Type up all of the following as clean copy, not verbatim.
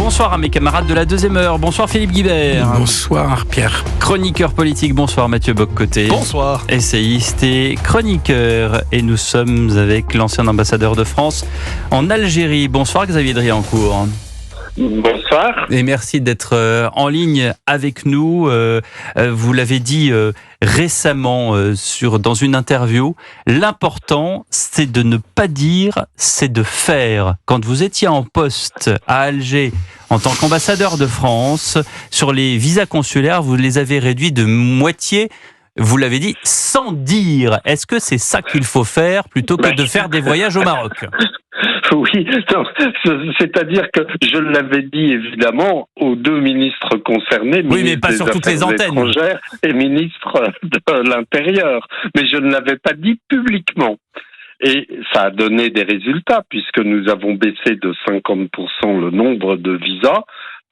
bonsoir à mes camarades de la deuxième heure. Bonsoir Philippe Guibert. Bonsoir Pierre. Chroniqueur politique, bonsoir Mathieu Bock-Côté. Bonsoir. Essayiste et chroniqueur. Et nous sommes avec l'ancien ambassadeur de France en Algérie. Bonsoir Xavier Driancourt. Bonsoir. Et merci d'être en ligne avec nous. Vous l'avez dit récemment dans une interview, l'important c'est de ne pas dire, c'est de faire. Quand vous étiez en poste à Alger en tant qu'ambassadeur de France, sur les visas consulaires, vous les avez réduits de moitié. Vous l'avez dit sans dire. Est-ce que c'est ça qu'il faut faire plutôt que de faire des voyages au Maroc ? Oui, non, c'est-à-dire que je l'avais dit évidemment aux deux ministres concernés, oui, mais pas sur toutes les antennes, étrangères et ministre de l'Intérieur, mais je ne l'avais pas dit publiquement. Et ça a donné des résultats puisque nous avons baissé de 50% le nombre de visas.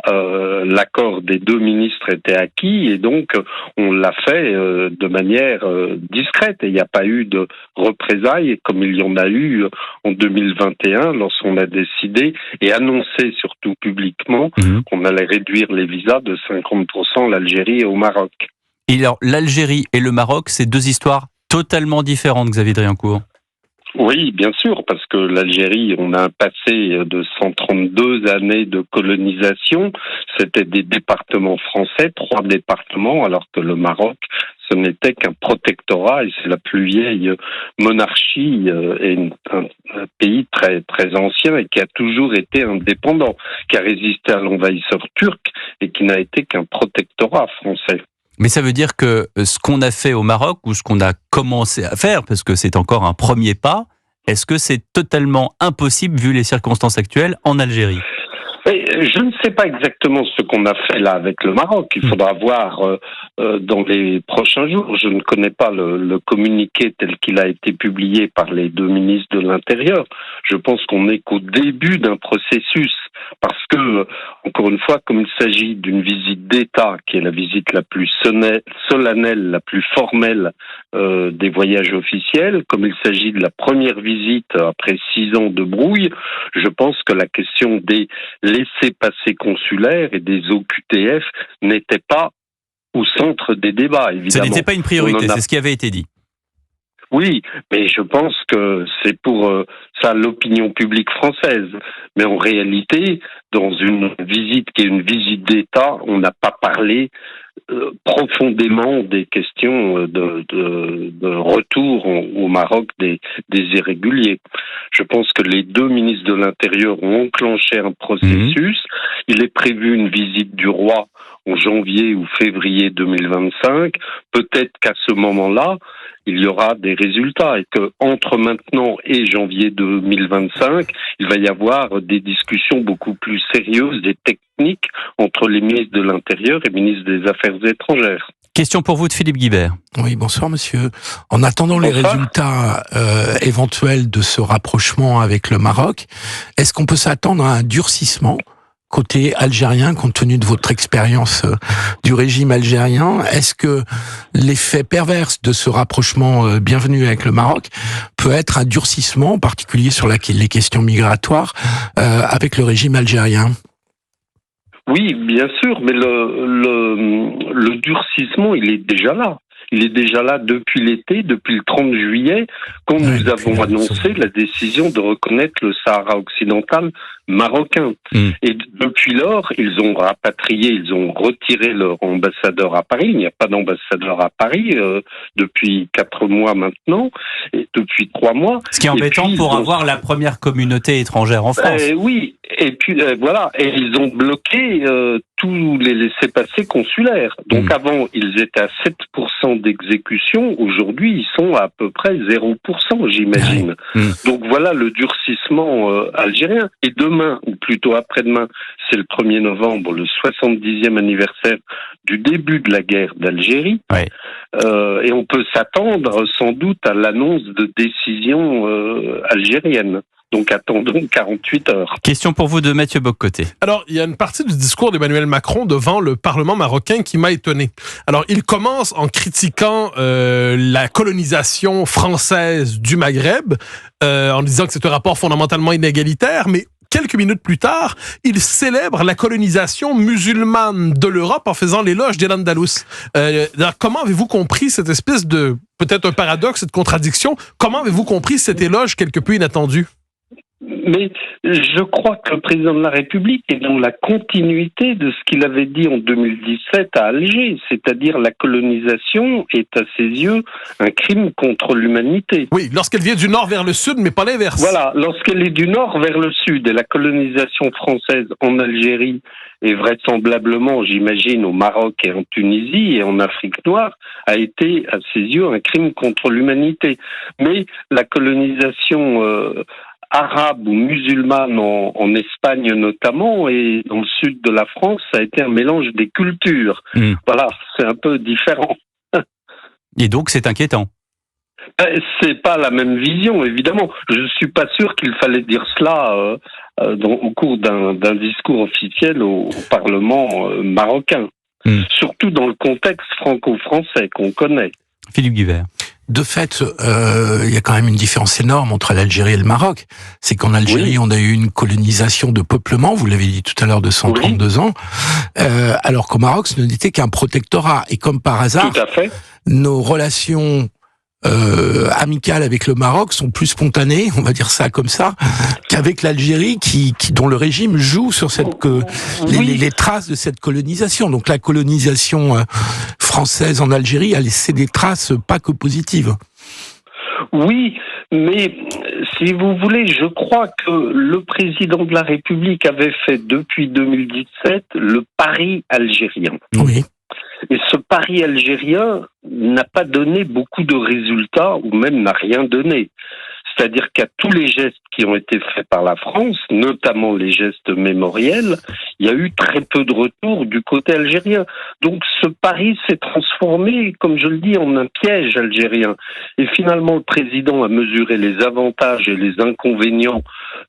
L'accord des deux ministres était acquis et donc on l'a fait de manière discrète et il n'y a pas eu de représailles comme il y en a eu en 2021 lorsqu'on a décidé et annoncé surtout publiquement qu'on allait réduire les visas de 50% l'Algérie et au Maroc. Et alors l'Algérie et le Maroc, c'est deux histoires totalement différentes, Xavier Driancourt. Oui, bien sûr, parce que l'Algérie, on a un passé de 132 années de colonisation. C'était des départements français, 3 départements, alors que le Maroc, ce n'était qu'un protectorat et c'est la plus vieille monarchie et un pays très, très ancien et qui a toujours été indépendant, qui a résisté à l'envahisseur turc et qui n'a été qu'un protectorat français. Mais ça veut dire que ce qu'on a fait au Maroc ou ce qu'on a commencé à faire, parce que c'est encore un premier pas, est-ce que c'est totalement impossible vu les circonstances actuelles en Algérie ? Je ne sais pas exactement ce qu'on a fait là avec le Maroc. Il faudra voir dans les prochains jours. Je ne connais pas le communiqué tel qu'il a été publié par les deux ministres de l'Intérieur. Je pense qu'on n'est qu'au début d'un processus. Parce que, encore une fois, comme il s'agit d'une visite d'État, qui est la visite la plus solennelle, la plus formelle des voyages officiels, comme il s'agit de la première visite après 6 ans de brouille, je pense que la question des laissez-passer consulaires et des OQTF n'était pas au centre des débats, évidemment. Ça n'était pas une priorité, c'est ce qui avait été dit. Oui, mais je pense que c'est pour ça l'opinion publique française. Mais en réalité, dans une visite qui est une visite d'État, on n'a pas parlé profondément des questions de retour au Maroc des irréguliers. Je pense que les deux ministres de l'Intérieur ont enclenché un processus. Il est prévu une visite du roi en janvier ou février 2025. Peut-être qu'à ce moment-là, il y aura des résultats et que entre maintenant et janvier 2025, il va y avoir des discussions beaucoup plus sérieuses et techniques entre les ministres de l'Intérieur et les ministres des Affaires étrangères. Question pour vous de Philippe Guibert. Oui, bonsoir monsieur. En attendant les résultats éventuels de ce rapprochement avec le Maroc, est-ce qu'on peut s'attendre à un durcissement côté algérien, compte tenu de votre expérience du régime algérien? Est-ce que l'effet pervers de ce rapprochement bienvenu avec le Maroc peut être un durcissement, en particulier sur les questions migratoires, avec le régime algérien? Oui, bien sûr, mais le durcissement, il est déjà là. Il est déjà là depuis l'été, depuis le 30 juillet, quand nous avons annoncé la décision de reconnaître le Sahara occidental marocain. Et depuis lors, ils ont rapatrié, ils ont retiré leur ambassadeur à Paris. Il n'y a pas d'ambassadeur à Paris depuis 4 mois maintenant, et depuis 3 mois. Ce qui est embêtant pour avoir la première communauté étrangère en France. Oui, et puis voilà, et ils ont bloqué tous les laissez-passer consulaires. Donc avant, ils étaient à 7% d'exécution. Aujourd'hui, ils sont à peu près 0%, j'imagine. Donc voilà le durcissement algérien. Et demain, ou plutôt après-demain, c'est le 1er novembre, le 70e anniversaire du début de la guerre d'Algérie. Et on peut s'attendre sans doute à l'annonce de décisions algériennes. Donc attendons 48 heures. Question pour vous de Mathieu Bock-Côté. Alors, il y a une partie du discours d'Emmanuel Macron devant le Parlement marocain qui m'a étonné. Alors, il commence en critiquant la colonisation française du Maghreb, en disant que c'est un rapport fondamentalement inégalitaire, mais quelques minutes plus tard, il célèbre la colonisation musulmane de l'Europe en faisant l'éloge d'Al-Andalus. Comment avez-vous compris cette espèce de, peut-être un paradoxe, cette contradiction? Comment avez-vous compris cet éloge quelque peu inattendu? Mais je crois que le président de la République est dans la continuité de ce qu'il avait dit en 2017 à Alger, c'est-à-dire la colonisation est à ses yeux un crime contre l'humanité. Oui, lorsqu'elle vient du nord vers le sud, mais pas l'inverse. Voilà, lorsqu'elle est du nord vers le sud, et la colonisation française en Algérie et vraisemblablement, j'imagine, au Maroc et en Tunisie et en Afrique noire, a été à ses yeux un crime contre l'humanité. Mais la colonisation arabe ou musulmane en Espagne notamment et dans le sud de la France, ça a été un mélange des cultures. Voilà, c'est un peu différent. Et donc c'est inquiétant. C'est pas la même vision, évidemment. Je suis pas sûr qu'il fallait dire cela au cours d'un discours officiel au Parlement marocain. Surtout dans le contexte franco-français qu'on connaît. Philippe Guibert. De fait, il y a quand même une différence énorme entre l'Algérie et le Maroc. C'est qu'en Algérie, on a eu une colonisation de peuplement, vous l'avez dit tout à l'heure, de 132 ans, alors qu'au Maroc, ce n'était qu'un protectorat. Et comme par hasard, tout à fait, nos relations amicales avec le Maroc sont plus spontanées, on va dire ça comme ça, qu'avec l'Algérie, dont le régime joue sur les traces de cette colonisation. Donc la colonisation française en Algérie a laissé des traces pas que positives. Oui, mais si vous voulez, je crois que le président de la République avait fait depuis 2017 le pari algérien. Oui. Et ce pari algérien n'a pas donné beaucoup de résultats, ou même n'a rien donné. C'est-à-dire qu'à tous les gestes qui ont été faits par la France, notamment les gestes mémoriels, il y a eu très peu de retours du côté algérien. Donc ce pari s'est transformé, comme je le dis, en un piège algérien. Et finalement, le président a mesuré les avantages et les inconvénients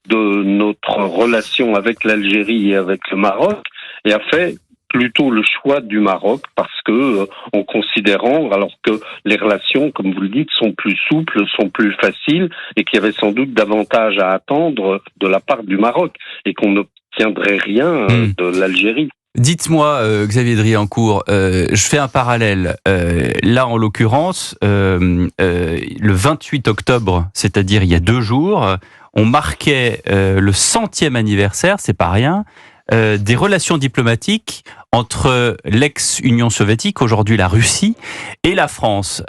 de notre relation avec l'Algérie et avec le Maroc, et a fait plutôt le choix du Maroc parce que, en considérant, alors que les relations, comme vous le dites, sont plus souples, sont plus faciles et qu'il y avait sans doute davantage à attendre de la part du Maroc et qu'on n'obtiendrait rien de l'Algérie. Dites-moi, Xavier Driancourt, je fais un parallèle. Là, en l'occurrence, le 28 octobre, c'est-à-dire il y a 2 jours, on marquait le 100e anniversaire, c'est pas rien, des relations diplomatiques entre l'ex-Union soviétique, aujourd'hui la Russie, et la France.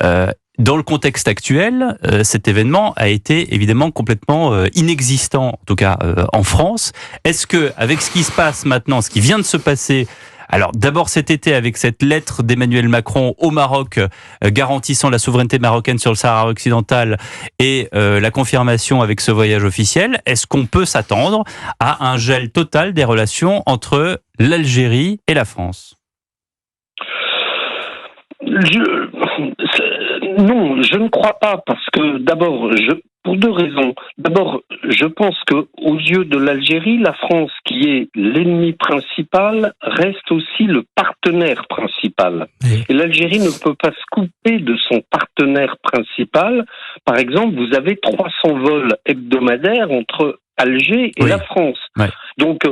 Dans le contexte actuel, cet événement a été évidemment complètement inexistant, en tout cas en France. Est-ce que, avec ce qui se passe maintenant, ce qui vient de se passer, alors d'abord cet été avec cette lettre d'Emmanuel Macron au Maroc garantissant la souveraineté marocaine sur le Sahara occidental et la confirmation avec ce voyage officiel, est-ce qu'on peut s'attendre à un gel total des relations entre l'Algérie et la France ? Non, je ne crois pas, parce que d'abord, pour 2 raisons. D'abord, je pense que aux yeux de l'Algérie, la France, qui est l'ennemi principal, reste aussi le partenaire principal. Oui. Et l'Algérie ne peut pas se couper de son partenaire principal. Par exemple, vous avez 300 vols hebdomadaires entre Alger et la France. Ouais. Donc,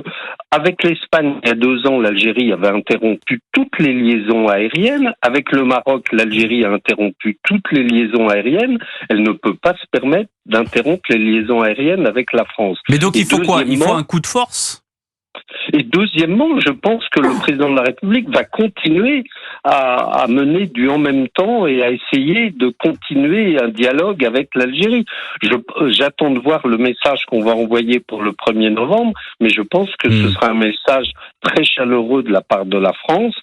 avec l'Espagne, il y a 2 ans, l'Algérie avait interrompu toutes les liaisons aériennes. Avec le Maroc, l'Algérie a interrompu toutes les liaisons aériennes. Elle ne peut pas se permettre d'interrompre les liaisons aériennes avec la France. Mais donc, il faut quoi ? Il faut un coup de force ? Et deuxièmement, je pense que le président de la République va continuer à mener du en même temps et à essayer de continuer un dialogue avec l'Algérie. J'attends de voir le message qu'on va envoyer pour le 1er novembre, mais je pense que ce sera un message très chaleureux de la part de la France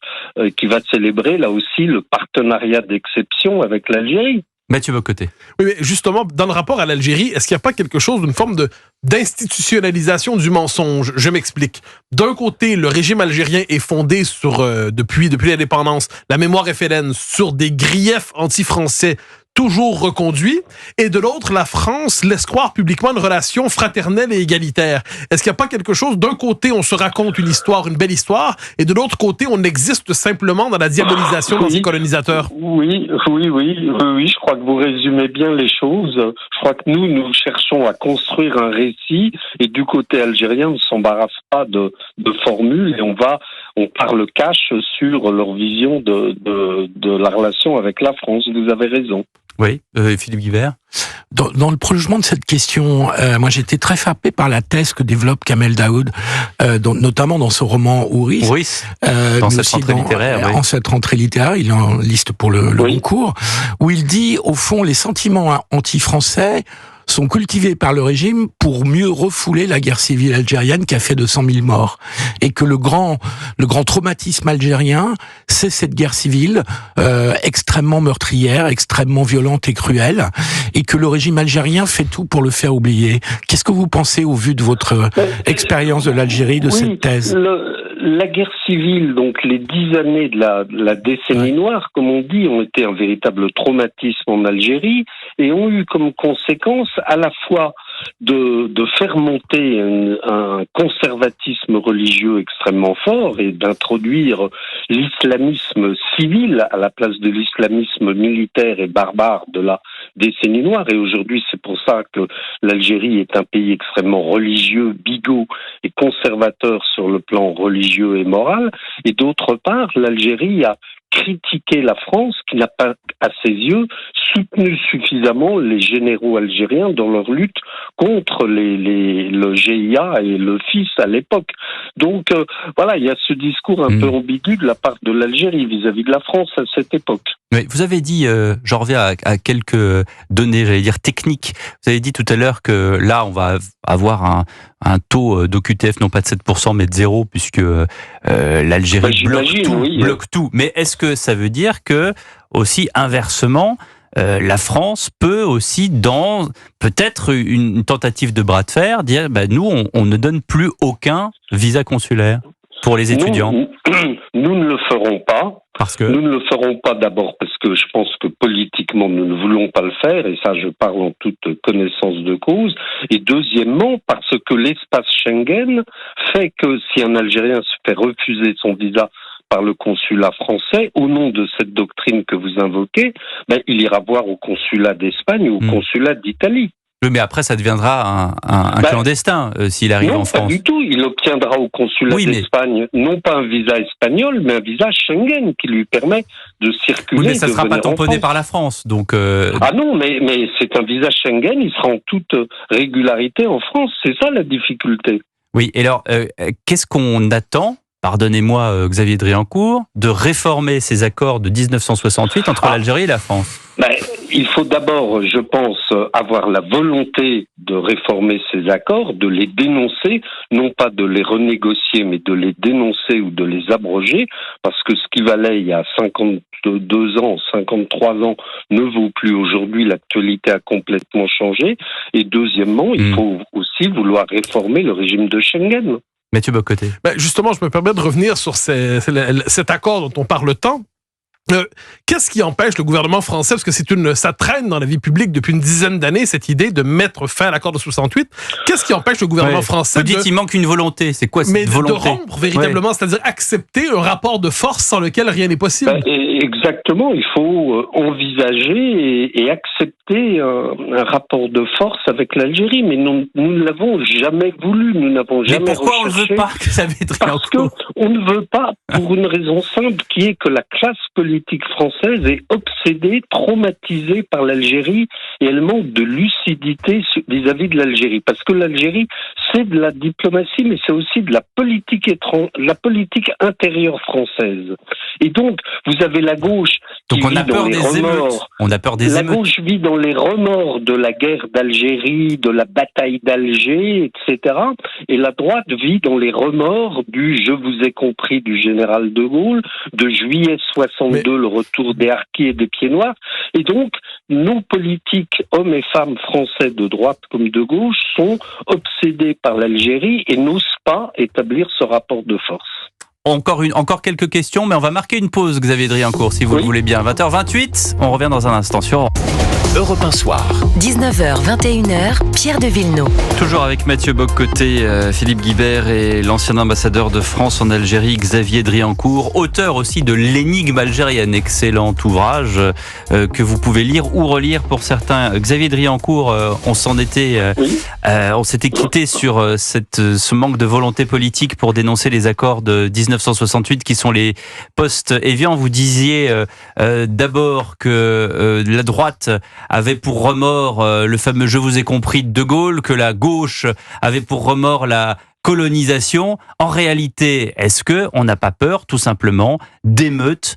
qui va célébrer là aussi le partenariat d'exception avec l'Algérie. Mathieu Bock-Côté. Oui, mais justement, dans le rapport à l'Algérie, est-ce qu'il n'y a pas quelque chose d'une forme d'institutionnalisation du mensonge? Je m'explique. D'un côté, le régime algérien est fondé sur, depuis l'indépendance, la mémoire FLN, sur des griefs anti-français toujours reconduit, et de l'autre, la France laisse croire publiquement une relation fraternelle et égalitaire. Est-ce qu'il n'y a pas quelque chose, d'un côté, on se raconte une histoire, une belle histoire, et de l'autre côté, on existe simplement dans la diabolisation d'anciens colonisateurs? Oui, je crois que vous résumez bien les choses. Je crois que nous cherchons à construire un récit, et du côté algérien, on ne s'embarrasse pas de formules, et on parle cash sur leur vision de la relation avec la France. Vous avez raison. Oui, Philippe Guibert. Dans le prolongement de cette question, moi j'étais très frappé par la thèse que développe Kamel Daoud, notamment dans son roman Ouris. Dans cette rentrée littéraire. En cette rentrée littéraire, il en liste pour le concours, où il dit, au fond, les sentiments anti-français sont cultivés par le régime pour mieux refouler la guerre civile algérienne qui a fait 200 000 morts. Et que le grand traumatisme algérien, c'est cette guerre civile extrêmement meurtrière, extrêmement violente et cruelle, et que le régime algérien fait tout pour le faire oublier. Qu'est-ce que vous pensez au vu de votre expérience de l'Algérie, de cette thèse? La guerre civile, donc les 10 années de la décennie noire, comme on dit, ont été un véritable traumatisme en Algérie et ont eu comme conséquence à la fois de faire monter un conservatisme religieux extrêmement fort et d'introduire l'islamisme civil à la place de l'islamisme militaire et barbare de la décennie noire. Et aujourd'hui, c'est pour ça que l'Algérie est un pays extrêmement religieux, bigot et conservateur sur le plan religieux et moral. Et d'autre part, l'Algérie a critiqué la France, qui n'a pas, à ses yeux, soutenu suffisamment les généraux algériens dans leur lutte contre le GIA et le FIS à l'époque. Donc voilà, il y a ce discours un peu ambigu de la part de l'Algérie vis-à-vis de la France à cette époque. Oui, vous avez dit, j'en reviens à quelques données, j'allais dire techniques. Vous avez dit tout à l'heure que là, on va avoir un taux d'OQTF, non pas de 7%, mais de 0, puisque l'Algérie bloque tout. Mais est-ce que ça veut dire que, aussi inversement, la France peut aussi, dans peut-être une tentative de bras de fer, dire nous, on ne donne plus aucun visa consulaire pour les étudiants? Nous ne le ferons pas. Parce que... Nous ne le ferons pas d'abord parce que je pense que politiquement nous ne voulons pas le faire, et ça je parle en toute connaissance de cause. Et deuxièmement parce que l'espace Schengen fait que si un Algérien se fait refuser son visa par le consulat français, au nom de cette doctrine que vous invoquez, il ira voir au consulat d'Espagne ou au consulat d'Italie. Mais après, ça deviendra un clandestin s'il arrive en France. Non, pas du tout. Il obtiendra au consulat d'Espagne non pas un visa espagnol, mais un visa Schengen qui lui permet de circuler. Oui, mais ça ne sera pas tamponné par la France. Donc Ah non, mais c'est un visa Schengen, il sera en toute régularité en France. C'est ça la difficulté. Oui, et alors, qu'est-ce qu'on attend, pardonnez-moi Xavier Driancourt, de réformer ces accords de 1968 entre l'Algérie et la France? Il faut d'abord, je pense, avoir la volonté de réformer ces accords, de les dénoncer, non pas de les renégocier, mais de les dénoncer ou de les abroger, parce que ce qui valait il y a 52 ans, 53 ans, ne vaut plus aujourd'hui, l'actualité a complètement changé. Et deuxièmement, il faut aussi vouloir réformer le régime de Schengen. Mathieu Bock-Côté. Justement, je me permets de revenir sur cet accord dont on parle tant. Qu'est-ce qui empêche le gouvernement français, parce que ça traîne dans la vie publique depuis une dizaine d'années, cette idée de mettre fin à l'accord de 68. Qu'est-ce qui empêche le gouvernement français vous dites il manque une volonté. C'est quoi cette volonté? De rompre véritablement, c'est-à-dire accepter un rapport de force sans lequel rien n'est possible. Exactement, il faut envisager et accepter un rapport de force avec l'Algérie, mais nous ne l'avons jamais voulu, nous n'avons jamais recherché. Mais pourquoi on ne veut pas que ça Parce qu'on ne veut pas, pour une raison simple, qui est que la classe politique française est obsédée, traumatisée par l'Algérie, et elle manque de lucidité vis-à-vis de l'Algérie. Parce que l'Algérie, c'est de la diplomatie, mais c'est aussi de la politique intérieure française. Et donc, vous avez la gauche qui vit dans les remords. On a peur des émeutes. La gauche vit dans les remords de la guerre d'Algérie, de la bataille d'Alger, etc. Et la droite vit dans les remords du « je vous ai compris » du général de Gaulle, de juillet 62, le retour des harkis et des pieds noirs. Et donc, nos politiques, hommes et femmes français de droite comme de gauche, sont obsédés par l'Algérie et n'osent pas établir ce rapport de force. encore quelques questions, mais on va marquer une pause, Xavier Driancourt, si vous le voulez bien. 20h28, on revient dans un instant sur Europe 1 Soir. 19h, 21h, Pierre de Villeneuve. Toujours avec Mathieu Bock-Côté, Philippe Guibert et l'ancien ambassadeur de France en Algérie, Xavier Driancourt, auteur aussi de L'énigme algérienne, excellent ouvrage que vous pouvez lire ou relire pour certains. Xavier Driancourt, on s'était quitté sur ce manque de volonté politique pour dénoncer les accords de 1968 qui sont les post-Évian. Vous disiez d'abord que la droite avait pour remords le fameux « je vous ai compris » de Gaulle, que la gauche avait pour remords la colonisation. En réalité, est-ce qu'on n'a pas peur, tout simplement, d'émeutes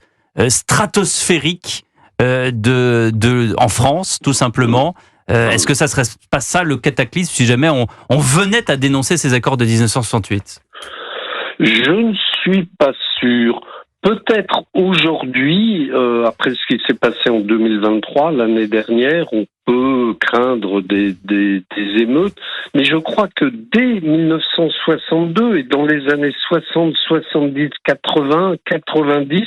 stratosphériques en France, tout simplement? Est-ce que ça serait pas ça le cataclysme si jamais on venait à dénoncer ces accords de 1968? Je ne suis pas sûr. Peut-être aujourd'hui, après ce qui s'est passé en 2023, l'année dernière, on peut craindre des émeutes, mais je crois que dès 1962 et dans les années 60, 70, 80, 90,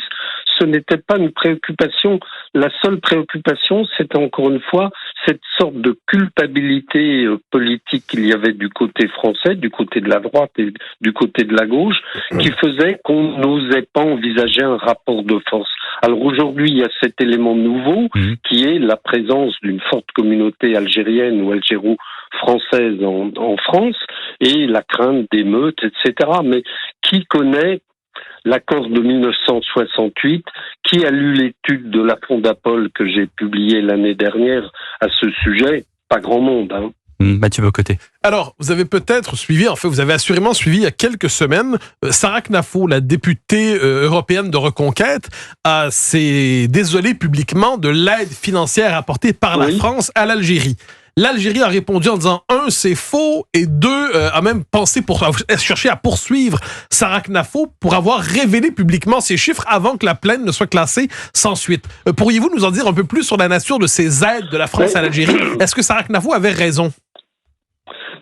ce n'était pas une préoccupation. La seule préoccupation, c'était encore une fois cette sorte de culpabilité politique qu'il y avait du côté français, du côté de la droite et du côté de la gauche, qui faisait qu'on n'osait pas envisager un rapport de force. Alors aujourd'hui, il y a cet élément nouveau qui est la présence d'une forte communauté algérienne ou algéro-française en France et la crainte d'émeutes, etc. Mais qui connaît l'accord de 1968, qui a lu l'étude de la Fondapol que j'ai publiée l'année dernière à ce sujet? Pas grand monde, hein. Mathieu Bock-Côté. Alors, vous avez peut-être suivi, en fait, vous avez assurément suivi il y a quelques semaines, Sarah Knafo, la députée européenne de Reconquête, s'est désolée publiquement de l'aide financière apportée par la France à l'Algérie. L'Algérie a répondu en disant, 1, c'est faux, et 2, a même cherché à poursuivre Sarah Knafo pour avoir révélé publiquement ces chiffres avant que la plainte ne soit classée sans suite. Pourriez-vous nous en dire un peu plus sur la nature de ces aides de la France à l'Algérie? Est-ce que Sarah Knafo avait raison?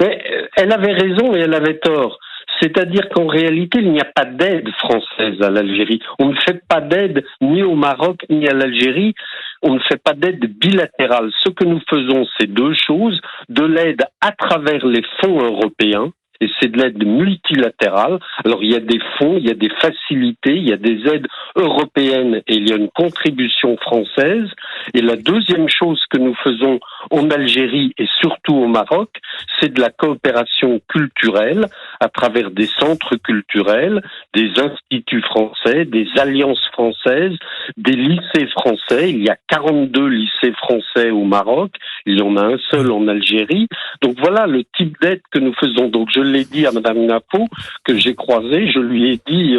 Mais elle avait raison et elle avait tort. C'est-à-dire qu'en réalité, il n'y a pas d'aide française à l'Algérie. On ne fait pas d'aide ni au Maroc ni à l'Algérie. On ne fait pas d'aide bilatérale. Ce que nous faisons, c'est deux choses. De l'aide à travers les fonds européens. Et c'est de l'aide multilatérale. Alors il y a des fonds, il y a des facilités, il y a des aides européennes et il y a une contribution française. Et la deuxième chose que nous faisons en Algérie et surtout au Maroc, c'est de la coopération culturelle à travers des centres culturels, des instituts français, des alliances françaises, des lycées français. Il y a 42 lycées français au Maroc, il y en a un seul en Algérie. Donc voilà le type d'aide que nous faisons. Donc je l'ai dit à Madame Knafo que j'ai croisée, je lui ai dit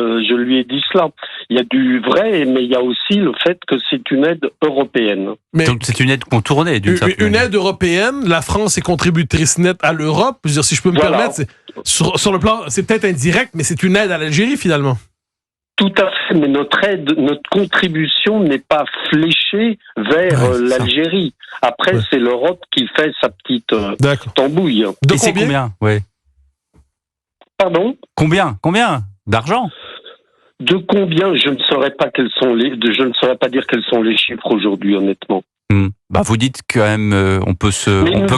cela. Il y a du vrai, mais il y a aussi le fait que c'est une aide européenne. Mais donc c'est une aide contournée d'une certaine manière. Une aide européenne, la France est contributrice nette à l'Europe. Je veux dire, si je peux me permettre, sur le plan, c'est peut-être indirect, mais c'est une aide à l'Algérie finalement. Tout à fait, mais notre aide, notre contribution n'est pas fléchée vers l'Algérie. Après, c'est l'Europe qui fait sa petite tambouille. Et c'est combien? Pardon? Combien d'argent? De combien? Je ne saurais pas dire quels sont les chiffres aujourd'hui, honnêtement. Bah, vous dites quand même, on peut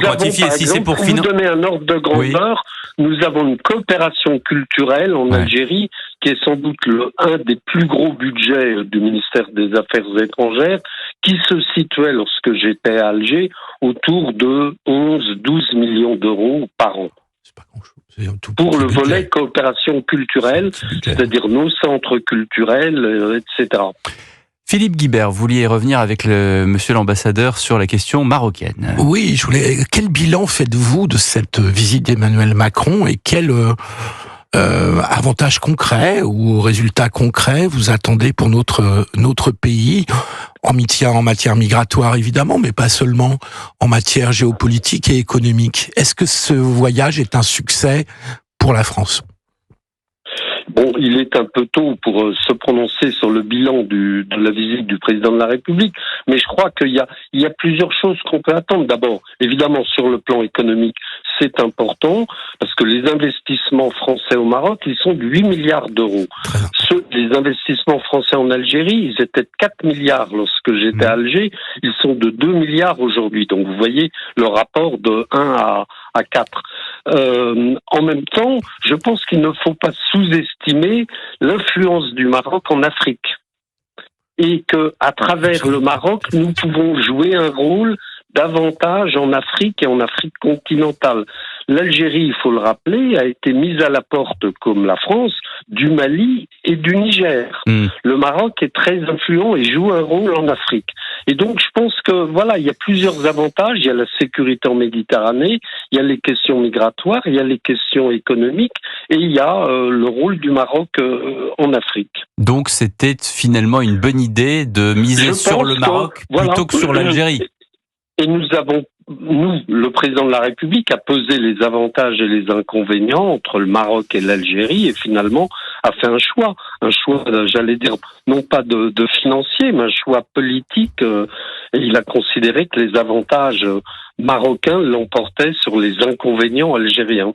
quantifier si c'est pour vous donner un ordre de grandeur. Nous avons une coopération culturelle en Algérie qui est sans doute un des plus gros budgets du ministère des Affaires étrangères, qui se situait, lorsque j'étais à Alger, autour de 11-12 millions d'euros par an. C'est pas grand-chose. Pour le volet coopération culturelle, c'est-à-dire nos centres culturels, etc. Philippe Guibert, vous vouliez revenir avec monsieur l'ambassadeur sur la question marocaine. Oui, quel bilan faites-vous de cette visite d'Emmanuel Macron et quel avantage concret ou résultat concret vous attendez pour notre pays en matière migratoire évidemment, mais pas seulement, en matière géopolitique et économique? Est-ce que ce voyage est un succès pour la France? Bon, il est un peu tôt pour se prononcer sur le bilan de la visite du président de la République, mais je crois qu'il y a plusieurs choses qu'on peut attendre. D'abord, évidemment, sur le plan économique, c'est important, parce que les investissements français au Maroc, ils sont de 8 milliards d'euros. les investissements français en Algérie, ils étaient de 4 milliards lorsque j'étais à Alger. Ils sont de 2 milliards aujourd'hui. Donc vous voyez le rapport de 1 à 4. En même temps, je pense qu'il ne faut pas sous-estimer l'influence du Maroc en Afrique. Et que, à travers le Maroc, nous pouvons jouer un rôle davantage en Afrique et en Afrique continentale. L'Algérie, il faut le rappeler, a été mise à la porte, comme la France, du Mali et du Niger. Le Maroc est très influent et joue un rôle en Afrique. Et donc, je pense que, voilà, il y a plusieurs avantages. Il y a la sécurité en Méditerranée, il y a les questions migratoires, il y a les questions économiques, et il y a le rôle du Maroc en Afrique. Donc, c'était finalement une bonne idée de miser sur le Maroc plutôt que sur l'Algérie. Et nous, le président de la République a pesé les avantages et les inconvénients entre le Maroc et l'Algérie et finalement a fait un choix, j'allais dire, non pas de financier, mais un choix politique. Et il a considéré que les avantages marocains l'emportaient sur les inconvénients algériens.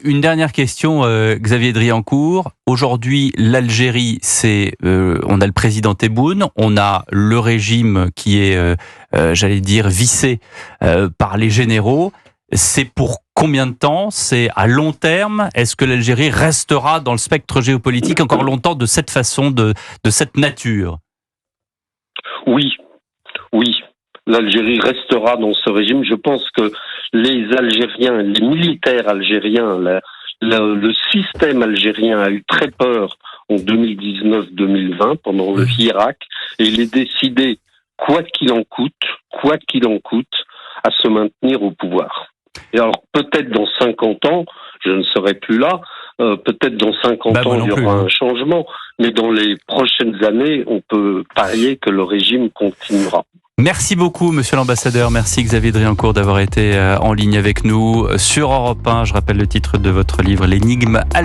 Une dernière question, Xavier Driancourt. Aujourd'hui, l'Algérie, on a le président Tebboune, on a le régime qui est, j'allais dire, vissé par les généraux. C'est pour combien de temps? C'est à long terme? Est-ce que l'Algérie restera dans le spectre géopolitique encore longtemps de cette façon, de cette nature? Oui. L'Algérie restera dans ce régime. Je pense que les Algériens, les militaires algériens, le système algérien a eu très peur en 2019-2020 pendant le Irak, et il est décidé, quoi qu'il en coûte, à se maintenir au pouvoir. Et alors peut-être dans 50 ans, je ne serai plus là, peut-être dans 50 ans il y aura un changement, mais dans les prochaines années, on peut parier que le régime continuera. Merci beaucoup, monsieur l'ambassadeur. Merci Xavier Driancourt d'avoir été en ligne avec nous sur Europe 1. Je rappelle le titre de votre livre, L'énigme algérienne.